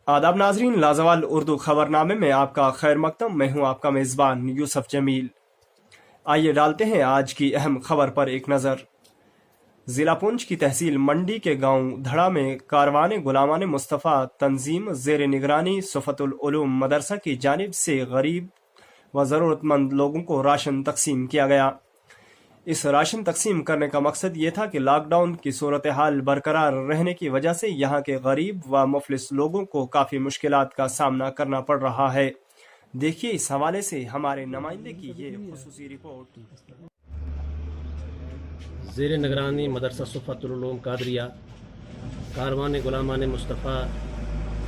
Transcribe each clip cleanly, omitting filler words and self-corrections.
आदाब नाजरीन, लाजवाल उर्दू खबरनामे में आपका खैर मकदम। मैं हूं आपका मेज़बान यूसुफ जमील। आइए डालते हैं आज की अहम खबर पर एक नज़र। ज़िला पुंछ की तहसील मंडी के गांव धड़ा में कारवान गुलामान मुस्तफ़ा तंजीम ज़ेर निगरानी सुफ़तुल उलूम मदरसा की जानिब से गरीब व ज़रूरतमंद लोगों को राशन तकसीम किया गया। इस राशन तकसीम करने का मकसद ये था कि लॉकडाउन की सूरत हाल बरकरार रहने की वजह से यहाँ के गरीब व मुफलिस लोगों को काफ़ी मुश्किलात का सामना करना पड़ रहा है। देखिए इस हवाले से हमारे नुमाइंदे की ये खुसूसी रिपोर्ट। ज़ेर निगरानी मदरसा सुफ़तुल उलूम कादरिया कारवान गुलामान मुस्तफ़ा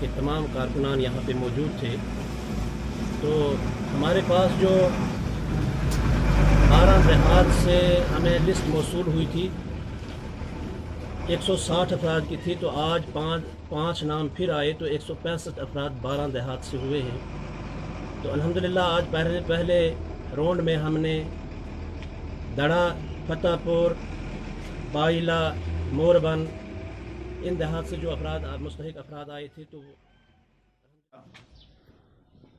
के तमाम कारकुनान यहाँ पे मौजूद थे। तो हमारे पास जो 12 देहात से हमें लिस्ट मौसूल हुई थी, 160 अफराद की थी, तो आज पाँच नाम फिर आए तो 165 अफराद 12 देहात से हुए हैं। तो अल्हम्दुलिल्लाह आज पहले राउंड में हमने दड़ा, फतेहपुर, बाइला, मोरबन इन देहात से जो अफराद मुस्तहिक अफराद आए थे तो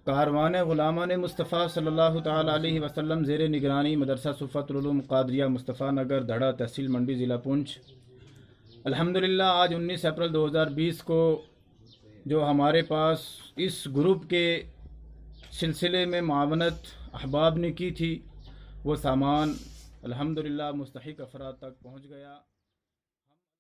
कारवान गुलामान मुस्तफ़ा सल्लल्लाहु ताला अलैहि वसल्लम ज़ेर निगरानी मदरसा सुफ़तुल उलूम कादरिया मुस्तफ़ा नगर धड़ा तहसील मंडी ज़िला पुंछ। अल्हम्दुलिल्लाह आज 19 अप्रैल 2020 को जो हमारे पास इस ग्रुप के सिलसिले में मावनत अहबाब ने की थी, वो सामान अल्हम्दुलिल्लाह मुस्तहिक अफराद तक पहुँच गया।